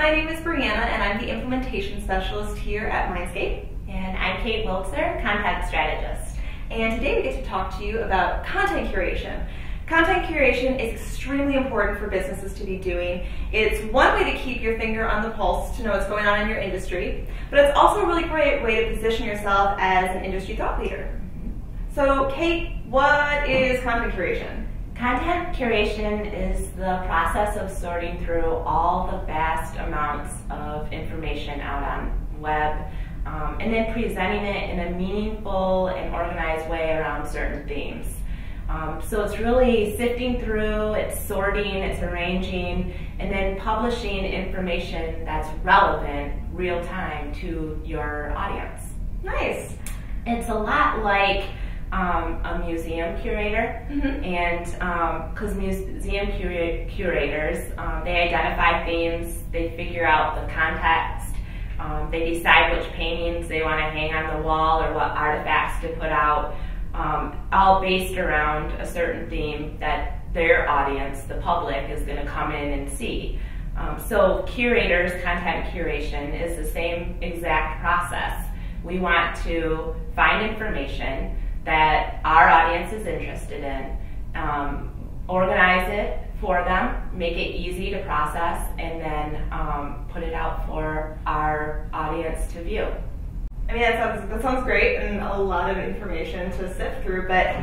My name is Brianna, and I'm the implementation specialist here at Mindscape. And I'm Kate Wilkser, content strategist. And today we get to talk to you about content curation. Content curation is extremely important for businesses to be doing. It's one way to keep your finger on the pulse to know what's going on in your industry, but it's also a really great way to position yourself as an industry thought leader. So Kate, what is content curation? Content curation is the process of sorting through all the vast amounts of information out on web and then presenting it in a meaningful and organized way around certain themes. So it's really sifting through, it's sorting, it's arranging, and then publishing information that's relevant real time to your audience. Nice. It's a lot like a museum curator, and because museum curators, they identify themes, they figure out the context, they decide which paintings they want to hang on the wall or what artifacts to put out, all based around a certain theme that their audience, the public, is going to come in and see. So curators, content curation, is the same exact process. We want to find information that our audience is interested in, organize it for them, make it easy to process, and then put it out for our audience to view. I mean, that sounds great and a lot of information to sift through, but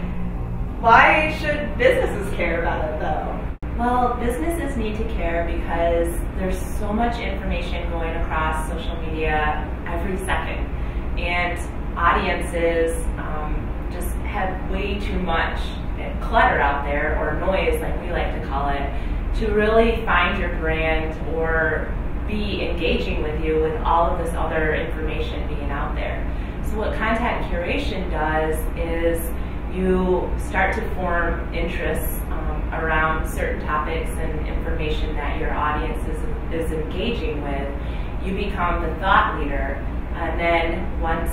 why should businesses care about it though? Well, businesses need to care because there's so much information going across social media every second, and audiences just have way too much clutter out there, or noise like we like to call it, to really find your brand or be engaging with you with all of this other information being out there. So what content curation does is you start to form interests around certain topics and information that your audience is engaging with. You become the thought leader, and then once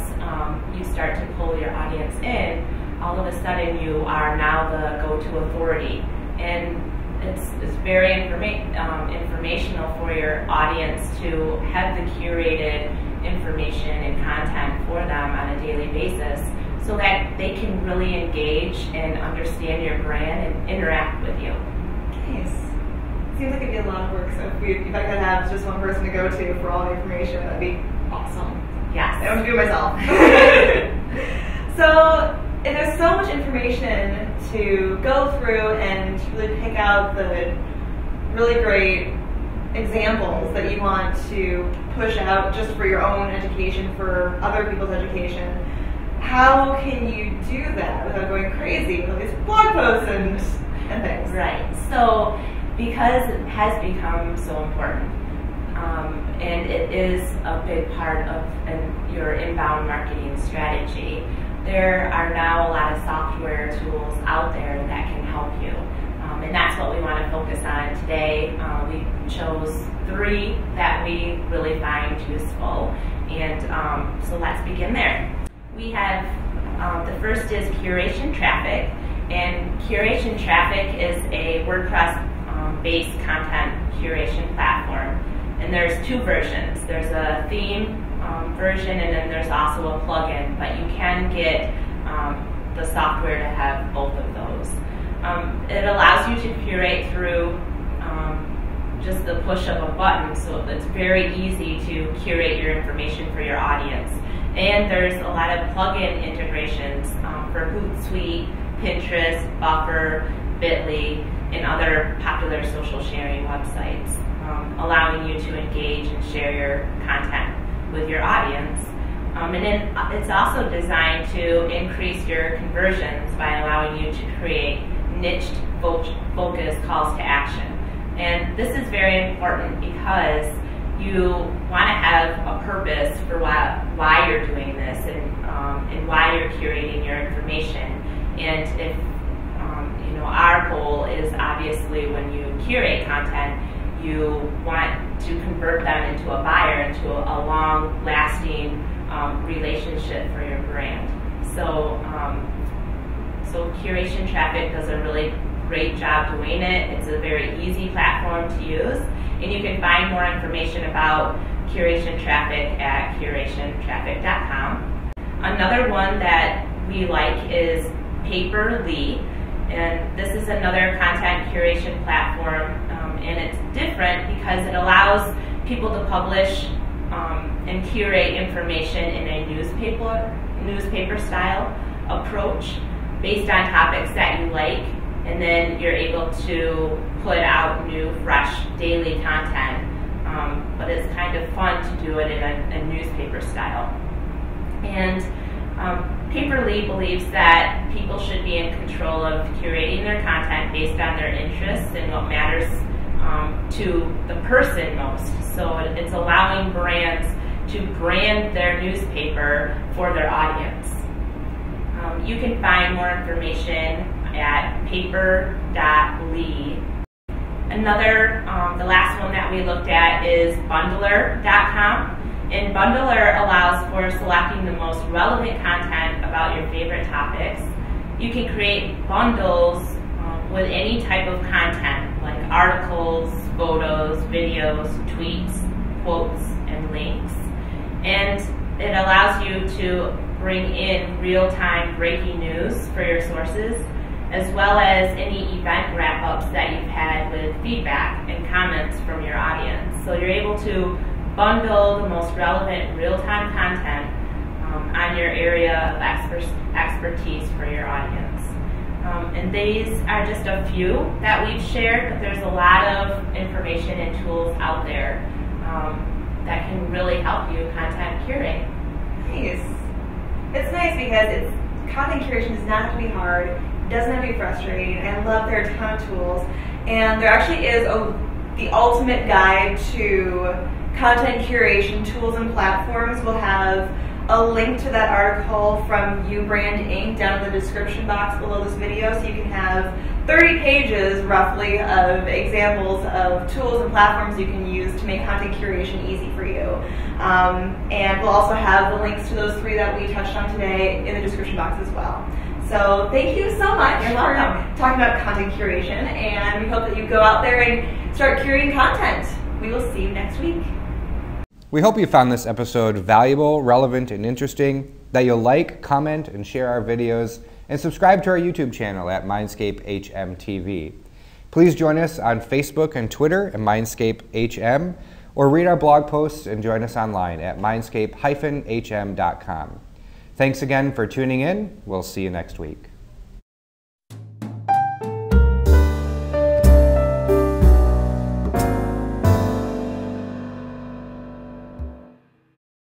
you start to pull your audience in, all of a sudden you are now the go-to authority. And it's very informational for your audience to have the curated information and content for them on a daily basis so that they can really engage and understand your brand and interact with you. Nice. Seems like it'd be a lot of work, so if I could have just one person to go to for all the information, that'd be awesome. Yes. I don't do it myself. So, and there's so much information to go through and really pick out the really great examples that you want to push out just for your own education, for other people's education. How can you do that without going crazy with all these blog posts and things? Right. So, because it has become so important, and it is a big part of your inbound marketing strategy, there are now a lot of software tools out there that can help you. And that's what we want to focus on today. We chose 3 that we really find useful. And so let's begin there. We have, the first is Curation Traffic. And Curation Traffic is a WordPress-based content curation platform. And there's 2 versions. There's a theme version, and then there's also a plugin, but you can get the software to have both of those. It allows you to curate through just the push of a button, so it's very easy to curate your information for your audience. And there's a lot of plugin integrations for Hootsuite, Pinterest, Buffer, Bitly, and other popular social sharing websites, allowing you to engage and share your content with your audience. And then it's also designed to increase your conversions by allowing you to create niched focused calls to action. And this is very important because you want to have a purpose for why you're doing this and why you're curating your information. And if our goal is obviously when you curate content, you want to convert them into a buyer, into a long-lasting relationship for your brand. So Curation Traffic does a really great job doing it. It's a very easy platform to use, and you can find more information about curation traffic at curationtraffic.com. Another one that we like is Paper.ly, and this is another content curation platform, and it's different because it allows people to publish and curate information in a newspaper style approach based on topics that you like, and then you're able to put out new, fresh, daily content. But it's kind of fun to do it in a newspaper style. And Paper.ly believes that people should be in control of curating their content based on their interests and what matters to the person most. So it's allowing brands to brand their newspaper for their audience. You can find more information at paper.ly. Another, the last one that we looked at is bundler.com. And Bundler allows for selecting the most relevant content about your favorite topics. You can create bundles with any type of content, like articles, photos, videos, tweets, quotes, and links. And it allows you to bring in real-time breaking news for your sources, as well as any event wrap-ups that you've had with feedback and comments from your audience. So you're able to bundle the most relevant real-time content on your area of expertise for your audience. And these are just a few that we've shared, but there's a lot of information and tools out there that can really help you content curate. Nice. It's nice because content curation does not have to be hard, it doesn't have to be frustrating. I love there are a ton of tools, and there actually is the ultimate guide to content curation tools and platforms. We'll have a link to that article from Ubrand Inc. down in the description box below this video, so you can have 30 pages roughly of examples of tools and platforms you can use to make content curation easy for you. And we'll also have the links to those 3 that we touched on today in the description box as well. So thank you so much for talking about content curation, and we hope that you go out there and start curating content. We will see you next week. We hope you found this episode valuable, relevant, and interesting, that you'll like, comment, and share our videos, and subscribe to our YouTube channel at Mindscape HM TV. Please join us on Facebook and Twitter at Mindscape HM, or read our blog posts and join us online at mindscape-hm.com. Thanks again for tuning in. We'll see you next week.